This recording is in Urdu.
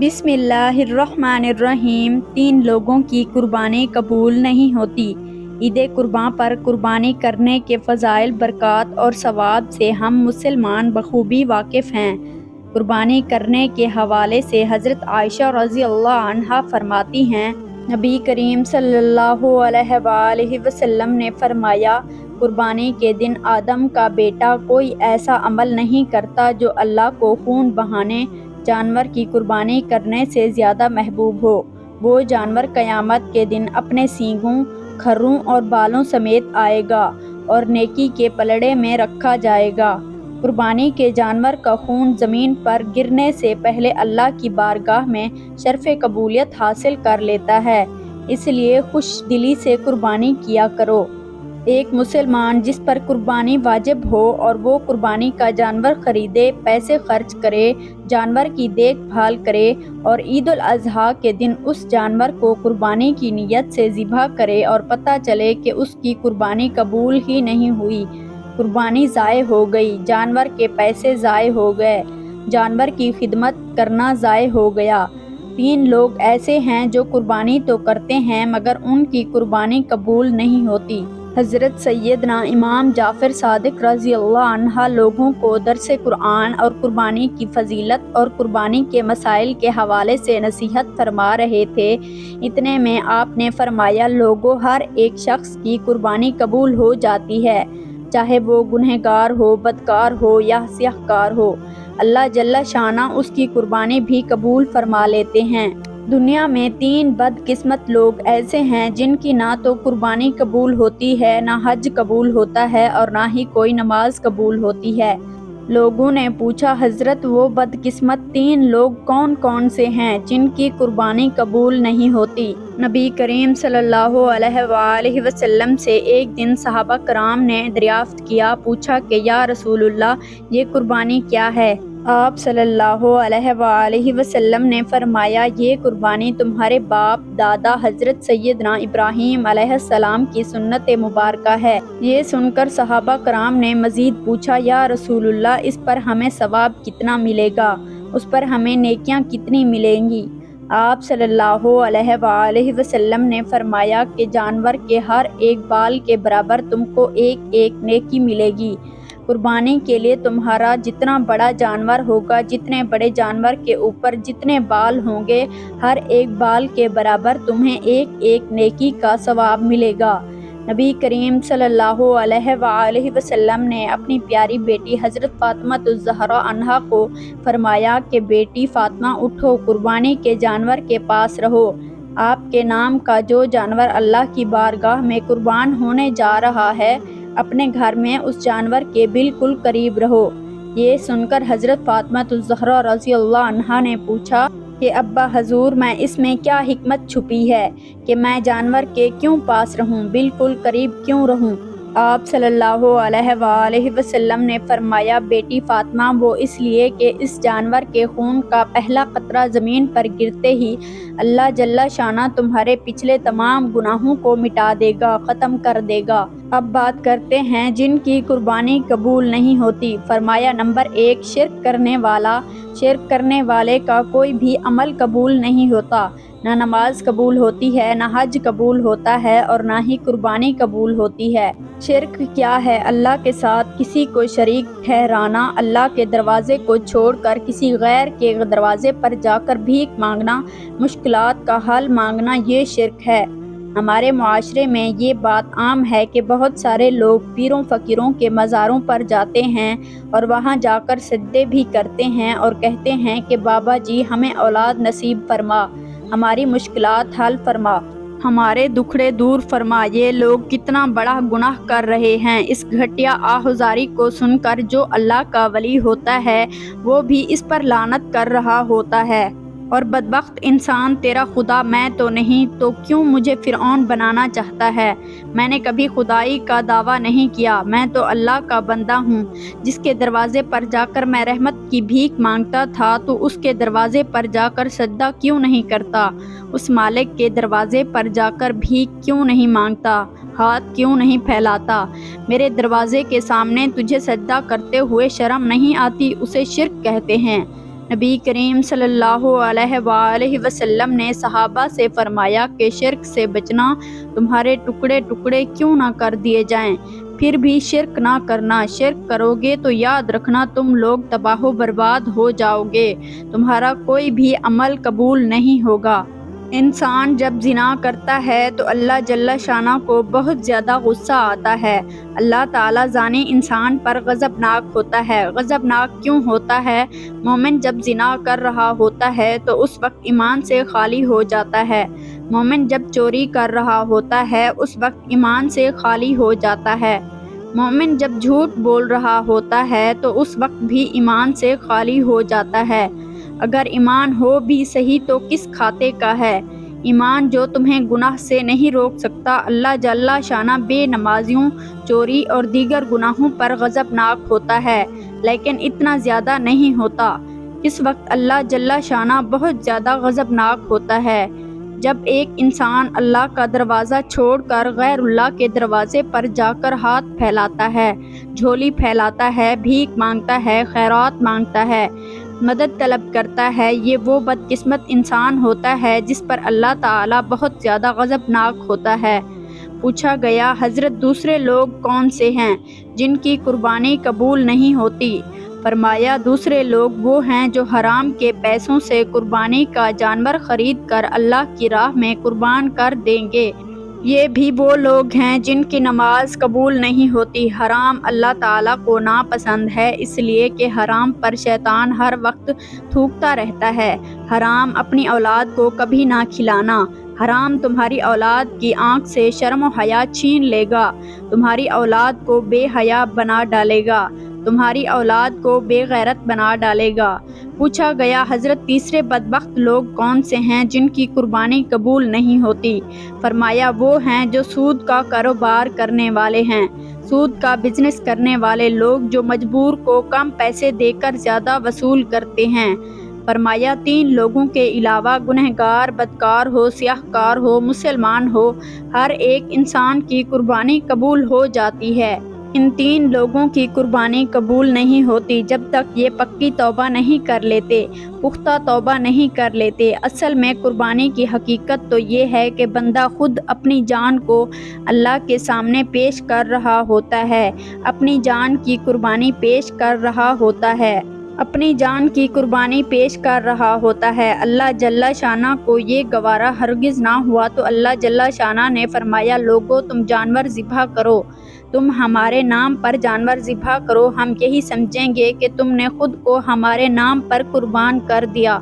بسم اللہ الرحمن الرحیم۔ 3 لوگوں کی قربانی قبول نہیں ہوتی۔ عید قربان پر قربانی کرنے کے فضائل، برکات اور ثواب سے ہم مسلمان بخوبی واقف ہیں۔ قربانی کرنے کے حوالے سے حضرت عائشہ رضی اللہ عنہا فرماتی ہیں، نبی کریم صلی اللہ علیہ وآلہ وسلم نے فرمایا، قربانی کے دن آدم کا بیٹا کوئی ایسا عمل نہیں کرتا جو اللہ کو خون بہانے جانور کی قربانی کرنے سے زیادہ محبوب ہو۔ وہ جانور قیامت کے دن اپنے سینگوں، کھروں اور بالوں سمیت آئے گا اور نیکی کے پلڑے میں رکھا جائے گا۔ قربانی کے جانور کا خون زمین پر گرنے سے پہلے اللہ کی بارگاہ میں شرف قبولیت حاصل کر لیتا ہے، اس لیے خوش دلی سے قربانی کیا کرو۔ ایک مسلمان جس پر قربانی واجب ہو اور وہ قربانی کا جانور خریدے، پیسے خرچ کرے، جانور کی دیکھ بھال کرے اور عید الاضحیٰ کے دن اس جانور کو قربانی کی نیت سے ذبح کرے اور پتہ چلے کہ اس کی قربانی قبول ہی نہیں ہوئی، قربانی ضائع ہو گئی، جانور کے پیسے ضائع ہو گئے، جانور کی خدمت کرنا ضائع ہو گیا۔ 3 لوگ ایسے ہیں جو قربانی تو کرتے ہیں مگر ان کی قربانی قبول نہیں ہوتی۔ حضرت سیدنا امام جعفر صادق رضی اللہ عنہ لوگوں کو درس قرآن اور قربانی کی فضیلت اور قربانی کے مسائل کے حوالے سے نصیحت فرما رہے تھے۔ اتنے میں آپ نے فرمایا، لوگوں، ہر ایک شخص کی قربانی قبول ہو جاتی ہے، چاہے وہ گنہگار ہو، بدکار ہو یا سیاہ کار ہو، اللہ جل شانہ اس کی قربانی بھی قبول فرما لیتے ہیں۔ دنیا میں 3 بد قسمت لوگ ایسے ہیں جن کی نہ تو قربانی قبول ہوتی ہے، نہ حج قبول ہوتا ہے اور نہ ہی کوئی نماز قبول ہوتی ہے۔ لوگوں نے پوچھا، حضرت وہ بد قسمت 3 لوگ کون کون سے ہیں جن کی قربانی قبول نہیں ہوتی؟ نبی کریم صلی اللہ علیہ وآلہ وسلم سے ایک دن صحابہ کرام نے دریافت کیا، پوچھا کہ یا رسول اللہ، یہ قربانی کیا ہے؟ آپ صلی اللہ علیہ وآلہ وسلم نے فرمایا، یہ قربانی تمہارے باپ دادا حضرت سیدنا ابراہیم علیہ السلام کی سنت مبارکہ ہے۔ یہ سن کر صحابہ کرام نے مزید پوچھا، یا رسول اللہ، اس پر ہمیں ثواب کتنا ملے گا؟ اس پر ہمیں نیکیاں کتنی ملیں گی؟ آپ صلی اللہ علیہ وآلہ وسلم نے فرمایا کہ جانور کے ہر ایک بال کے برابر تم کو ایک ایک نیکی ملے گی۔ قربانی کے لیے تمہارا جتنا بڑا جانور ہوگا، جتنے بڑے جانور کے اوپر جتنے بال ہوں گے، ہر ایک بال کے برابر تمہیں ایک ایک نیکی کا ثواب ملے گا۔ نبی کریم صلی اللہ علیہ وآلہ وسلم نے اپنی پیاری بیٹی حضرت فاطمہ الزہرا عنہا کو فرمایا کہ بیٹی فاطمہ، اٹھو، قربانی کے جانور کے پاس رہو۔ آپ کے نام کا جو جانور اللہ کی بارگاہ میں قربان ہونے جا رہا ہے، اپنے گھر میں اس جانور کے بالکل قریب رہو۔ یہ سن کر حضرت فاطمہ الزہرا رضی اللہ عنہا نے پوچھا کہ ابا حضور، میں اس میں کیا حکمت چھپی ہے کہ میں جانور کے کیوں پاس رہوں، بالکل قریب کیوں رہوں؟ آپ صلی اللہ علیہ وآلہ وسلم نے فرمایا، بیٹی فاطمہ، وہ اس لیے کہ اس جانور کے خون کا پہلا قطرہ زمین پر گرتے ہی اللہ جل شانہ تمہارے پچھلے تمام گناہوں کو مٹا دے گا، ختم کر دے گا۔ اب بات کرتے ہیں جن کی قربانی قبول نہیں ہوتی۔ فرمایا، نمبر 1، شرک کرنے والا۔ شرک کرنے والے کا کوئی بھی عمل قبول نہیں ہوتا، نہ نماز قبول ہوتی ہے، نہ حج قبول ہوتا ہے اور نہ ہی قربانی قبول ہوتی ہے۔ شرک کیا ہے؟ اللہ کے ساتھ کسی کو شریک ٹھہرانا، اللہ کے دروازے کو چھوڑ کر کسی غیر کے دروازے پر جا کر بھیک مانگنا، مشکلات کا حل مانگنا، یہ شرک ہے۔ ہمارے معاشرے میں یہ بات عام ہے کہ بہت سارے لوگ پیروں فقیروں کے مزاروں پر جاتے ہیں اور وہاں جا کر سجدے بھی کرتے ہیں اور کہتے ہیں کہ بابا جی، ہمیں اولاد نصیب فرما، ہماری مشکلات حل فرما، ہمارے دکھڑے دور فرما۔ یہ لوگ کتنا بڑا گناہ کر رہے ہیں۔ اس گھٹیا آہوازاری کو سن کر جو اللہ کا ولی ہوتا ہے وہ بھی اس پر لعنت کر رہا ہوتا ہے۔ اور بدبخت انسان، تیرا خدا میں تو نہیں تو کیوں مجھے فرعون بنانا چاہتا ہے؟ میں نے کبھی خدائی کا دعویٰ نہیں کیا، میں تو اللہ کا بندہ ہوں۔ جس کے دروازے پر جا کر میں رحمت کی بھیک مانگتا تھا تو اس کے دروازے پر جا کر سجدہ کیوں نہیں کرتا؟ اس مالک کے دروازے پر جا کر بھیک کیوں نہیں مانگتا؟ ہاتھ کیوں نہیں پھیلاتا؟ میرے دروازے کے سامنے تجھے سجدہ کرتے ہوئے شرم نہیں آتی؟ اسے شرک کہتے ہیں۔ نبی کریم صلی اللہ علیہ وآلہ وسلم نے صحابہ سے فرمایا کہ شرک سے بچنا، تمہارے ٹکڑے ٹکڑے کیوں نہ کر دیے جائیں، پھر بھی شرک نہ کرنا۔ شرک کرو گے تو یاد رکھنا تم لوگ تباہ و برباد ہو جاؤ گے، تمہارا کوئی بھی عمل قبول نہیں ہوگا۔ انسان جب زنا کرتا ہے تو اللہ جل شانہ کو بہت زیادہ غصہ آتا ہے۔ اللہ تعالیٰ زانی انسان پر غضبناک ہوتا ہے۔ غضبناک کیوں ہوتا ہے؟ مومن جب زنا کر رہا ہوتا ہے تو اس وقت ایمان سے خالی ہو جاتا ہے۔ مومن جب چوری کر رہا ہوتا ہے اس وقت ایمان سے خالی ہو جاتا ہے۔ مومن جب جھوٹ بول رہا ہوتا ہے تو اس وقت بھی ایمان سے خالی ہو جاتا ہے۔ اگر ایمان ہو بھی صحیح تو کس کھاتے کا ہے؟ ایمان جو تمہیں گناہ سے نہیں روک سکتا۔ اللہ جل شانہ بے نمازیوں، چوری اور دیگر گناہوں پر غضبناک ہوتا ہے، لیکن اتنا زیادہ نہیں ہوتا۔ کس وقت اللہ جل شانہ بہت زیادہ غضبناک ہوتا ہے؟ جب ایک انسان اللہ کا دروازہ چھوڑ کر غیر اللہ کے دروازے پر جا کر ہاتھ پھیلاتا ہے، جھولی پھیلاتا ہے، بھیک مانگتا ہے، خیرات مانگتا ہے، مدد طلب کرتا ہے، یہ وہ بدقسمت انسان ہوتا ہے جس پر اللہ تعالیٰ بہت زیادہ غضبناک ہوتا ہے۔ پوچھا گیا، حضرت دوسرے لوگ کون سے ہیں جن کی قربانی قبول نہیں ہوتی؟ فرمایا، دوسرے لوگ وہ ہیں جو حرام کے پیسوں سے قربانی کا جانور خرید کر اللہ کی راہ میں قربان کر دیں گے۔ یہ بھی وہ لوگ ہیں جن کی نماز قبول نہیں ہوتی۔ حرام اللہ تعالیٰ کو ناپسند ہے، اس لیے کہ حرام پر شیطان ہر وقت تھوکتا رہتا ہے۔ حرام اپنی اولاد کو کبھی نہ کھلانا۔ حرام تمہاری اولاد کی آنکھ سے شرم و حیا چھین لے گا، تمہاری اولاد کو بے حیا بنا ڈالے گا، تمہاری اولاد کو بے غیرت بنا ڈالے گا۔ پوچھا گیا، حضرت تیسرے بدبخت لوگ کون سے ہیں جن کی قربانی قبول نہیں ہوتی؟ فرمایا، وہ ہیں جو سود کا کاروبار کرنے والے ہیں، سود کا بزنس کرنے والے لوگ جو مجبور کو کم پیسے دے کر زیادہ وصول کرتے ہیں۔ فرمایا، تین لوگوں کے علاوہ گنہگار، بدکار ہو، سیاہ کار ہو، مسلمان ہو، ہر ایک انسان کی قربانی قبول ہو جاتی ہے۔ ان تین لوگوں کی قربانی قبول نہیں ہوتی جب تک یہ پکی توبہ نہیں کر لیتے، پختہ توبہ نہیں کر لیتے۔ اصل میں قربانی کی حقیقت تو یہ ہے کہ بندہ خود اپنی جان کو اللہ کے سامنے پیش کر رہا ہوتا ہے، اپنی جان کی قربانی پیش کر رہا ہوتا ہے، اپنی جان کی قربانی پیش کر رہا ہوتا ہے۔ اللہ جل شانہ کو یہ گوارا ہرگز نہ ہوا تو اللہ جل شانہ نے فرمایا، لوگو تم جانور ذبح کرو، تم ہمارے نام پر جانور ذبح کرو، ہم یہی سمجھیں گے کہ تم نے خود کو ہمارے نام پر قربان کر دیا۔